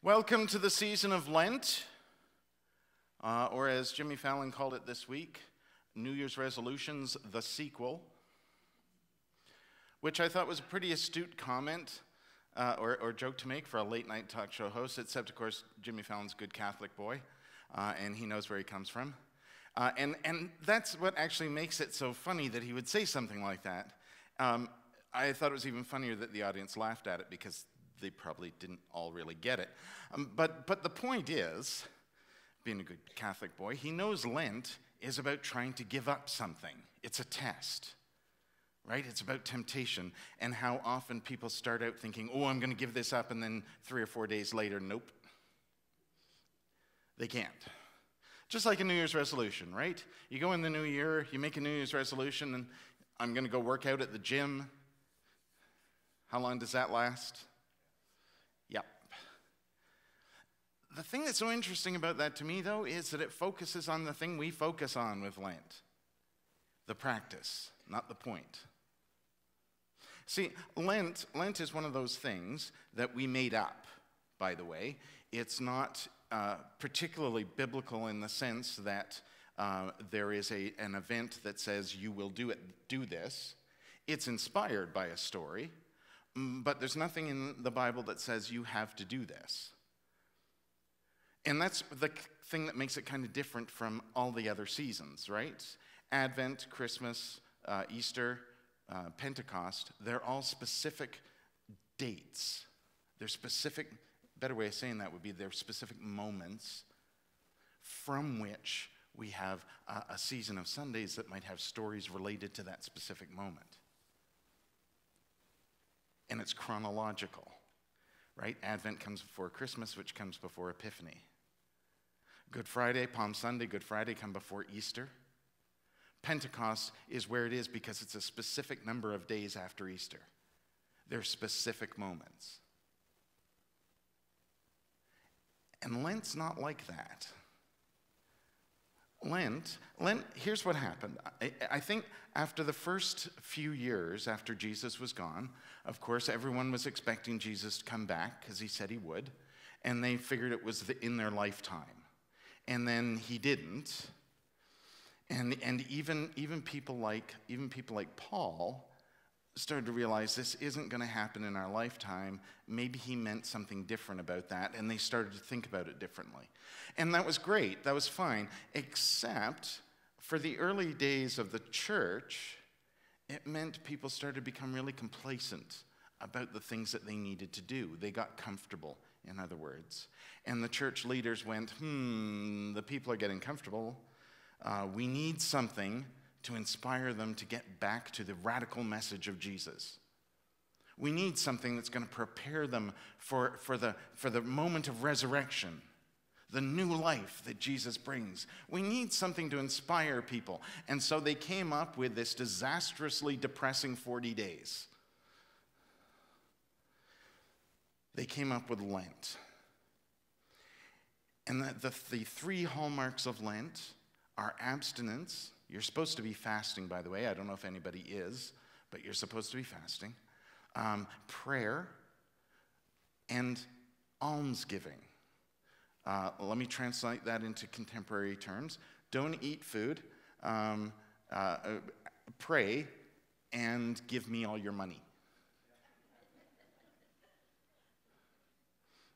Welcome to the season of Lent, or as Jimmy Fallon called it this week, New Year's Resolutions, the sequel, which I thought was a pretty astute comment or joke to make for a late-night talk show host, except, of course, Jimmy Fallon's a good Catholic boy, and he knows where he comes from. And that's what actually makes it so funny that he would say something like that. I thought it was even funnier that the audience laughed at it because they probably didn't all really get it. But the point is, being a good Catholic boy, he knows Lent is about trying to give up something. It's a test, right? It's about temptation and how often people start out thinking, oh, I'm going to give this up, and then 3 or 4 days later, nope. They can't. Just like a New Year's resolution, right? You go in the new year, you make a New Year's resolution, and I'm going to go work out at the gym. How long does that last? Yep. The thing that's so interesting about that to me, though, is that it focuses on the thing we focus on with Lent. The practice, not the point. See, Lent is one of those things that we made up, by the way. It's not particularly biblical in the sense that there is an event that says you will do this. It's inspired by a story. But there's nothing in the Bible that says you have to do this. And that's the thing that makes it kind of different from all the other seasons, right? Advent, Christmas, Easter, Pentecost, they're all specific dates. They're specific, better way of saying that would be they're specific moments from which we have a season of Sundays that might have stories related to that specific moment. And it's chronological, right? Advent comes before Christmas, which comes before Epiphany. Good Friday, Palm Sunday, Good Friday come before Easter. Pentecost is where it is because it's a specific number of days after Easter. They're specific moments. And Lent's not like that. Lent, here's what happened. I think after the first few years after Jesus was gone, of course, everyone was expecting Jesus to come back because he said he would, and they figured it was in their lifetime. And then he didn't. And even people like Paul started to realize this isn't going to happen in our lifetime. Maybe he meant something different about that, and they started to think about it differently. And that was great. That was fine, except for the early days of the church, it meant people started to become really complacent about the things that they needed to do. They got comfortable, in other words. And the church leaders went, the people are getting comfortable. We need something to inspire them to get back to the radical message of Jesus. We need something that's going to prepare them for the moment of resurrection, the new life that Jesus brings. We need something to inspire people. And so they came up with this disastrously depressing 40 days. They came up with Lent. And the 3 hallmarks of Lent are abstinence. You're supposed to be fasting, by the way. I don't know if anybody is, but you're supposed to be fasting. Prayer and almsgiving. Let me translate that into contemporary terms. Don't eat food. Pray and give me all your money.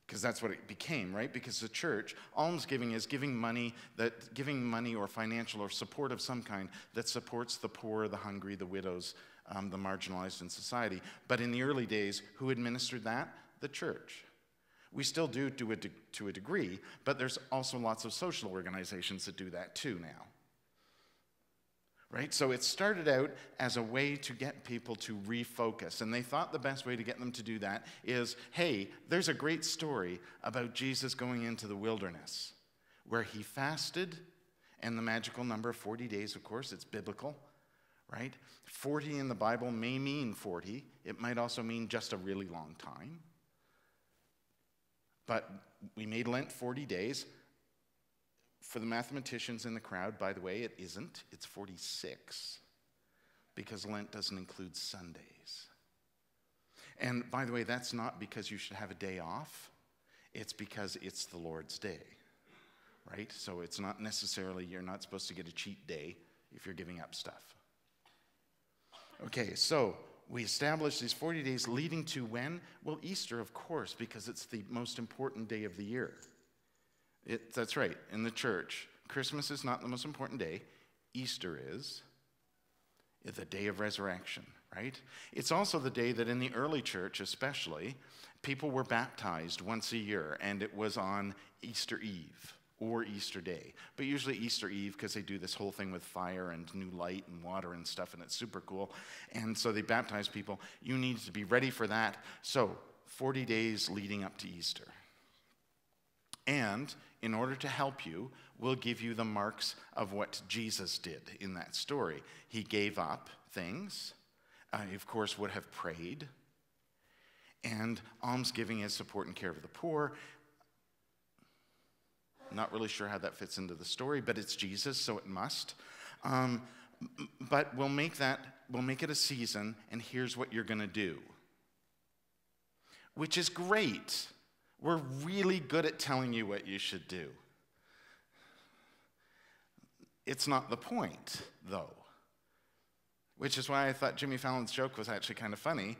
Because that's what it became, right? Because the church, almsgiving is giving money or financial or support of some kind that supports the poor, the hungry, the widows, the marginalized in society. But in the early days, who administered that? The church. We still do it to a degree, but there's also lots of social organizations that do that too now. Right? So it started out as a way to get people to refocus. And they thought the best way to get them to do that is, hey, there's a great story about Jesus going into the wilderness where he fasted, and the magical number of 40 days, of course, it's biblical, right? 40 in the Bible may mean 40. It might also mean just a really long time. But we made Lent 40 days. For the mathematicians in the crowd, by the way, it isn't. It's 46 because Lent doesn't include Sundays. And by the way, that's not because you should have a day off. It's because it's the Lord's day, right? So it's not necessarily, you're not supposed to get a cheat day if you're giving up stuff. Okay, so we established these 40 days leading to when? Well, Easter, of course, because it's the most important day of the year. That's right, in the church, Christmas is not the most important day. Easter is the day of resurrection, right? It's also the day that in the early church especially, people were baptized once a year, and it was on Easter Eve or Easter Day. But usually Easter Eve, because they do this whole thing with fire and new light and water and stuff, and it's super cool. And so they baptize people. You need to be ready for that. So 40 days leading up to Easter. And in order to help you, we'll give you the marks of what Jesus did in that story. He gave up things. He, of course, would have prayed. And almsgiving is support and care of the poor. Not really sure how that fits into the story, but it's Jesus, so it must. But we'll make it a season, and here's what you're going to do. Which is great. We're really good at telling you what you should do. It's not the point, though. Which is why I thought Jimmy Fallon's joke was actually kind of funny,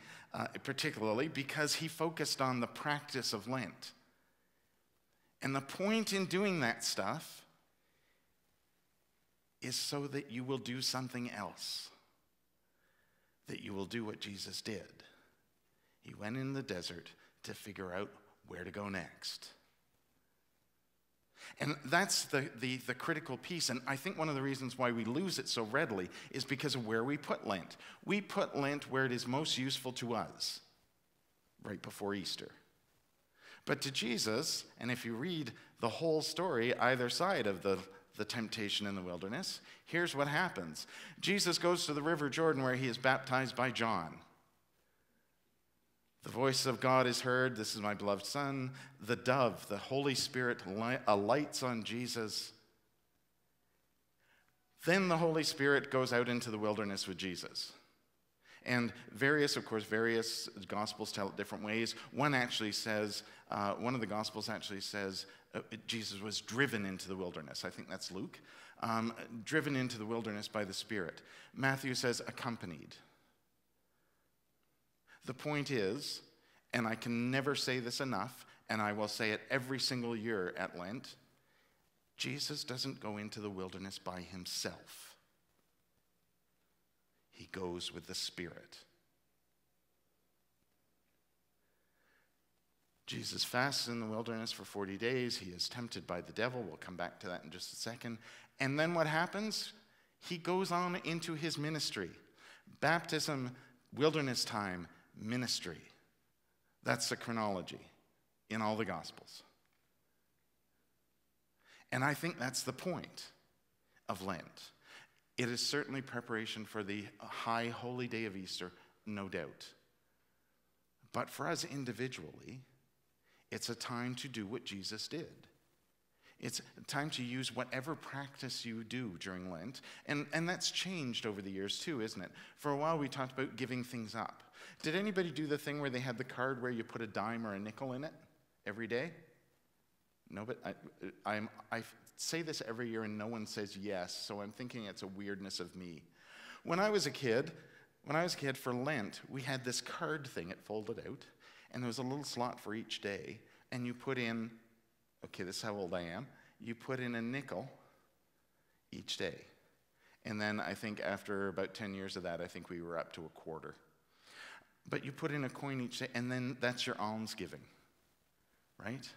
particularly because he focused on the practice of Lent. And the point in doing that stuff is so that you will do something else. That you will do what Jesus did. He went in the desert to figure out where to go next. And that's the critical piece. And I think one of the reasons why we lose it so readily is because of where we put Lent. We put Lent where it is most useful to us, right before Easter. But to Jesus, and if you read the whole story, either side of the temptation in the wilderness, here's what happens. Jesus goes to the River Jordan where he is baptized by John. The voice of God is heard. This is my beloved Son. The dove, the Holy Spirit, alights on Jesus. Then the Holy Spirit goes out into the wilderness with Jesus. And various Gospels tell it different ways. One of the Gospels actually says Jesus was driven into the wilderness. I think that's Luke. Driven into the wilderness by the Spirit. Matthew says accompanied. The point is, and I can never say this enough, and I will say it every single year at Lent, Jesus doesn't go into the wilderness by himself. He goes with the Spirit. Jesus fasts in the wilderness for 40 days. He is tempted by the devil. We'll come back to that in just a second. And then what happens? He goes on into his ministry. Baptism, wilderness time, ministry. That's the chronology in all the Gospels. And I think that's the point of Lent. It is certainly preparation for the high holy day of Easter, no doubt. But for us individually, it's a time to do what Jesus did. It's time to use whatever practice you do during Lent. And that's changed over the years too, isn't it? For a while we talked about giving things up. Did anybody do the thing where they had the card where you put a dime or a nickel in it every day? No, but I say this every year and no one says yes, so I'm thinking it's a weirdness of me. When I was a kid for Lent, we had this card thing. It folded out, and there was a little slot for each day, and you put in, okay, this is how old I am, you put in a nickel each day. And then I think after about 10 years of that, I think we were up to a quarter. But you put in a coin each day, and then that's your almsgiving, right?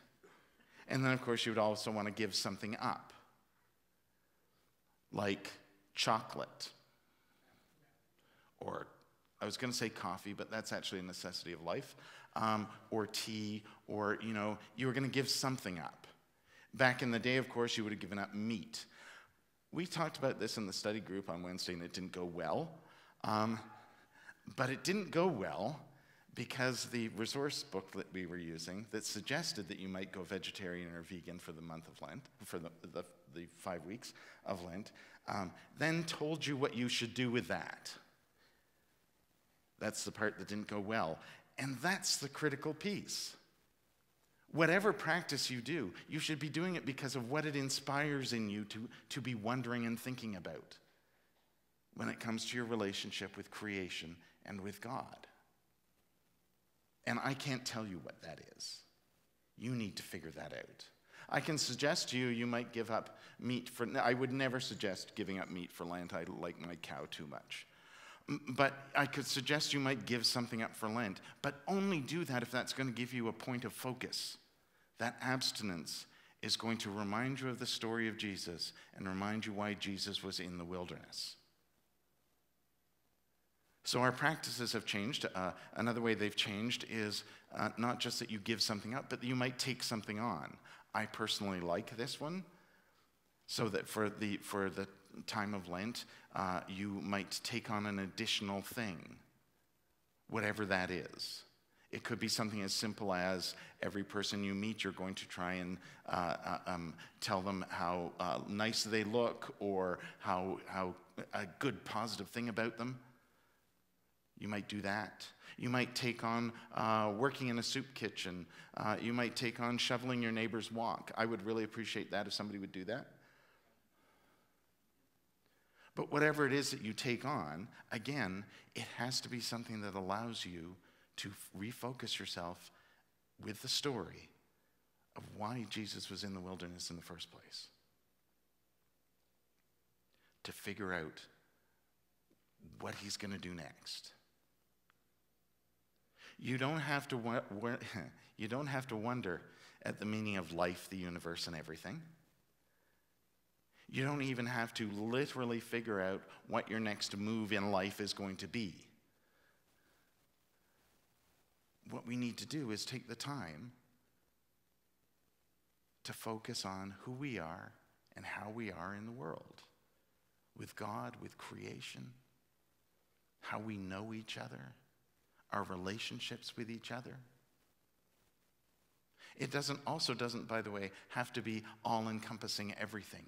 And then, of course, you would also want to give something up, like chocolate, or I was going to say coffee, but that's actually a necessity of life, or tea, or, you were going to give something up. Back in the day, of course, you would have given up meat. We talked about this in the study group on Wednesday, and it didn't go well. But it didn't go well because the resource book that we were using that suggested that you might go vegetarian or vegan for the month of Lent, for the 5 weeks of Lent, then told you what you should do with that. That's the part that didn't go well. And that's the critical piece. Whatever practice you do, you should be doing it because of what it inspires in you to be wondering and thinking about when it comes to your relationship with creation and with God. And I can't tell you what that is. You need to figure that out. I can suggest to you, you might give up meat for, I would never suggest giving up meat for Lent. I like my cow too much. But I could suggest you might give something up for Lent, but only do that if that's going to give you a point of focus. That abstinence is going to remind you of the story of Jesus and remind you why Jesus was in the wilderness. So our practices have changed. Another way they've changed is not just that you give something up, but that you might take something on. I personally like this one, so that for the time of Lent, you might take on an additional thing, whatever that is. It could be something as simple as every person you meet, you're going to try and tell them how nice they look or how a good positive thing about them. You might do that. You might take on working in a soup kitchen. You might take on shoveling your neighbor's walk. I would really appreciate that if somebody would do that. But whatever it is that you take on, again, it has to be something that allows you to refocus yourself with the story of why Jesus was in the wilderness in the first place. To figure out what he's going to do next. You don't have to wonder at the meaning of life, the universe, and everything. You don't even have to literally figure out what your next move in life is going to be. What we need to do is take the time to focus on who we are and how we are in the world, with God, with creation, how we know each other, our relationships with each other. It doesn't, by the way, have to be all-encompassing everything.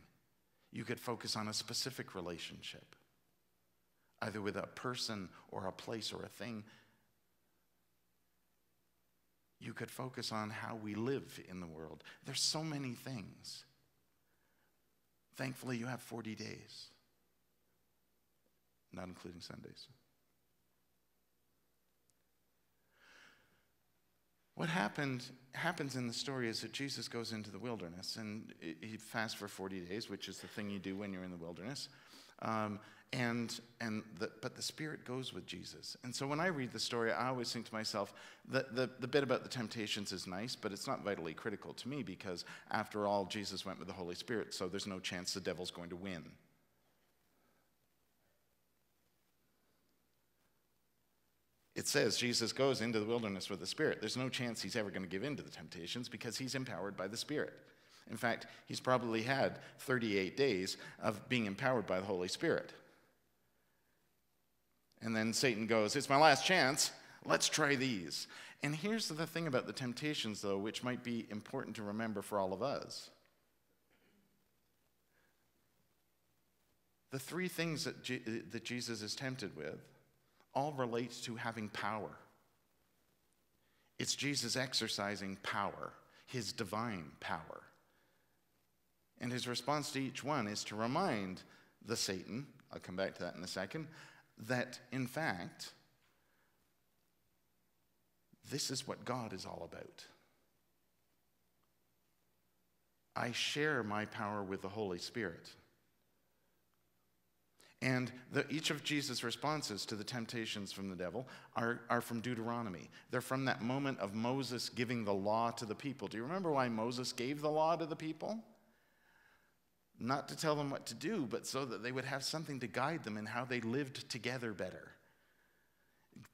You could focus on a specific relationship, either with a person or a place or a thing. You could focus on how we live in the world. There's so many things. Thankfully, you have 40 days, not including Sundays. What happens in the story is that Jesus goes into the wilderness, and he fasts for 40 days, which is the thing you do when you're in the wilderness. But the Spirit goes with Jesus. And so when I read the story, I always think to myself, the bit about the temptations is nice, but it's not vitally critical to me because, after all, Jesus went with the Holy Spirit, so there's no chance the devil's going to win. It says Jesus goes into the wilderness with the Spirit. There's no chance he's ever going to give in to the temptations because he's empowered by the Spirit. In fact, he's probably had 38 days of being empowered by the Holy Spirit. And then Satan goes, it's my last chance. Let's try these. And here's the thing about the temptations, though, which might be important to remember for all of us. The three things that Jesus is tempted with all relate to having power. It's Jesus exercising power, his divine power. And his response to each one is to remind the Satan, I'll come back to that in a second, that in fact, this is what God is all about. I share my power with the Holy Spirit. And each of Jesus' responses to the temptations from the devil are from Deuteronomy. They're from that moment of Moses giving the law to the people. Do you remember why Moses gave the law to the people? Not to tell them what to do, but so that they would have something to guide them in how they lived together better.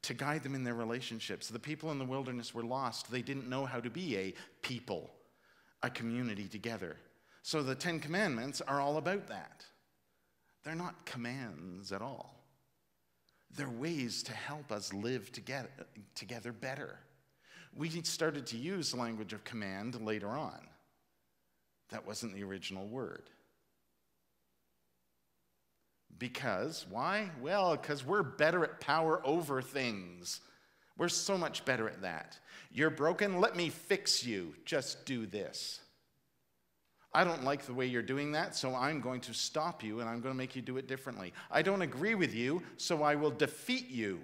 To guide them in their relationships. The people in the wilderness were lost. They didn't know how to be a people, a community together. So the Ten Commandments are all about that. They're not commands at all. They're ways to help us live together better. We started to use the language of command later on. That wasn't the original word. Because, why? Well, because we're better at power over things. We're so much better at that. You're broken, let me fix you. Just do this. I don't like the way you're doing that, so I'm going to stop you and I'm going to make you do it differently. I don't agree with you, so I will defeat you.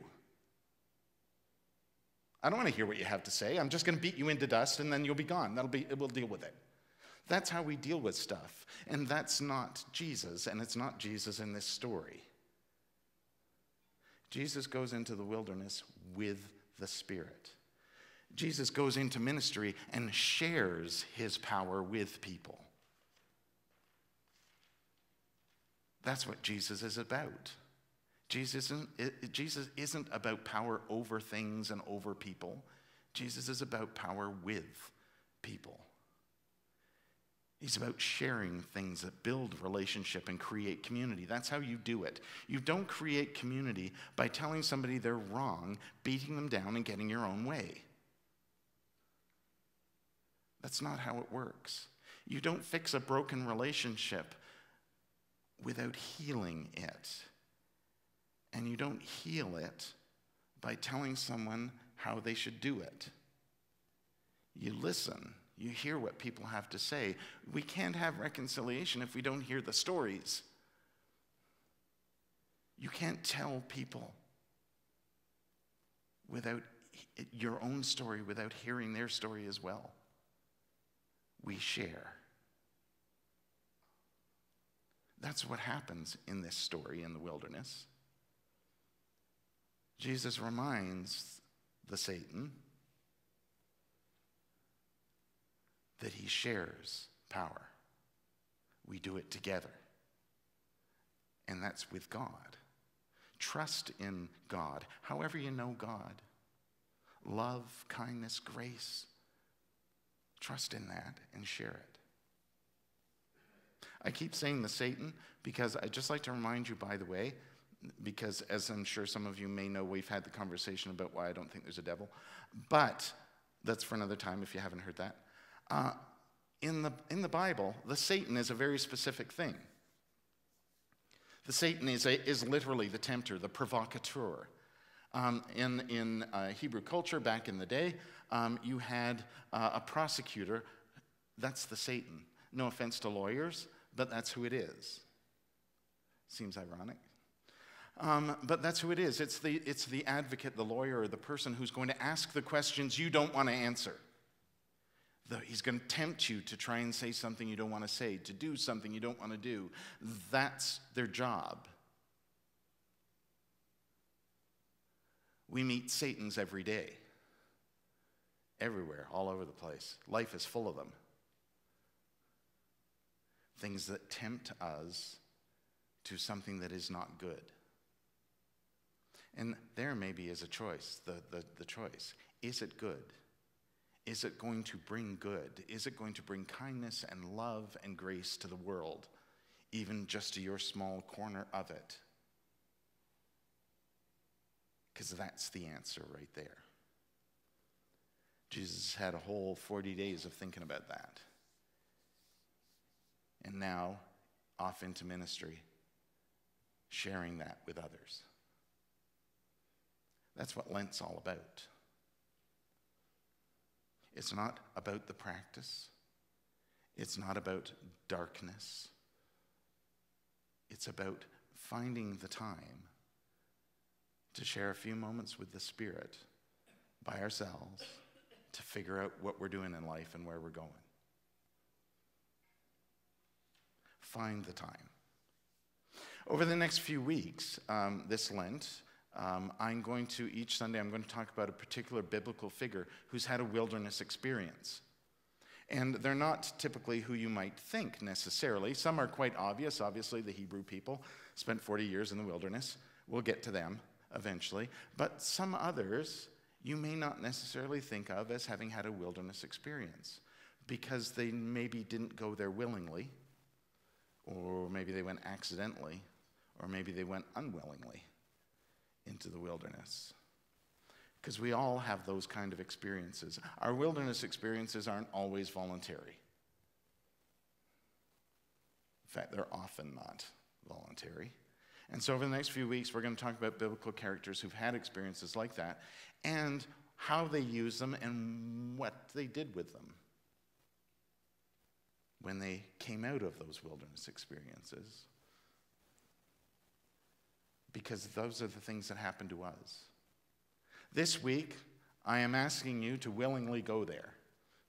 I don't want to hear what you have to say. I'm just going to beat you into dust and then you'll be gone. We'll deal with it. That's how we deal with stuff. And that's not Jesus, and it's not Jesus in this story. Jesus goes into the wilderness with the Spirit. Jesus goes into ministry and shares his power with people. That's what Jesus is about. Jesus isn't about power over things and over people. Jesus is about power with people. He's about sharing things that build relationship and create community. That's how you do it. You don't create community by telling somebody they're wrong, beating them down, and getting your own way. That's not how it works. You don't fix a broken relationship without healing it. And you don't heal it by telling someone how they should do it. You listen. You hear what people have to say. We can't have reconciliation if we don't hear the stories. You can't tell people without your own story, without hearing their story as well. We share. That's what happens in this story in the wilderness. Jesus reminds the Satan that he shares power. We do it together. And that's with God. Trust in God, however you know God. Love, kindness, grace. Trust in that and share it. I keep saying the Satan because I'd just like to remind you, by the way, because as I'm sure some of you may know, we've had the conversation about why I don't think there's a devil. But that's for another time if you haven't heard that. In the Bible, the Satan is a very specific thing. The Satan is literally the tempter, the provocateur. In Hebrew culture back in the day, you had a prosecutor. That's the Satan. No offense to lawyers, but that's who it is. Seems ironic. But that's who it is. It's the advocate, the lawyer, or the person who's going to ask the questions you don't want to answer. He's going to tempt you to try and say something you don't want to say, to do something you don't want to do. That's their job. We meet Satans every day. Everywhere, all over the place. Life is full of them. Things that tempt us to something that is not good. And there maybe is a choice, the choice. Is it good? Is it going to bring good? Is it going to bring kindness and love and grace to the world, even just to your small corner of it? Because that's the answer right there. Jesus had a whole 40 days of thinking about that. And now, off into ministry, sharing that with others. That's what Lent's all about. It's not about the practice. It's not about darkness. It's about finding the time to share a few moments with the Spirit by ourselves to figure out what we're doing in life and where we're going. Find the time. Over the next few weeks, this Lent, each Sunday, I'm going to talk about a particular biblical figure who's had a wilderness experience. And they're not typically who you might think necessarily. Some are quite obvious. Obviously, the Hebrew people spent 40 years in the wilderness. We'll get to them eventually. But some others you may not necessarily think of as having had a wilderness experience because they maybe didn't go there willingly, or maybe they went accidentally, or maybe they went unwillingly into the wilderness. Because we all have those kind of experiences. Our wilderness experiences aren't always voluntary. In fact, they're often not voluntary. And so over the next few weeks, we're going to talk about biblical characters who've had experiences like that and how they used them and what they did with them when they came out of those wilderness experiences. Because those are the things that happen to us. This week, I am asking you to willingly go there,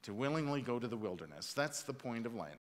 to willingly go to the wilderness. That's the point of Lent.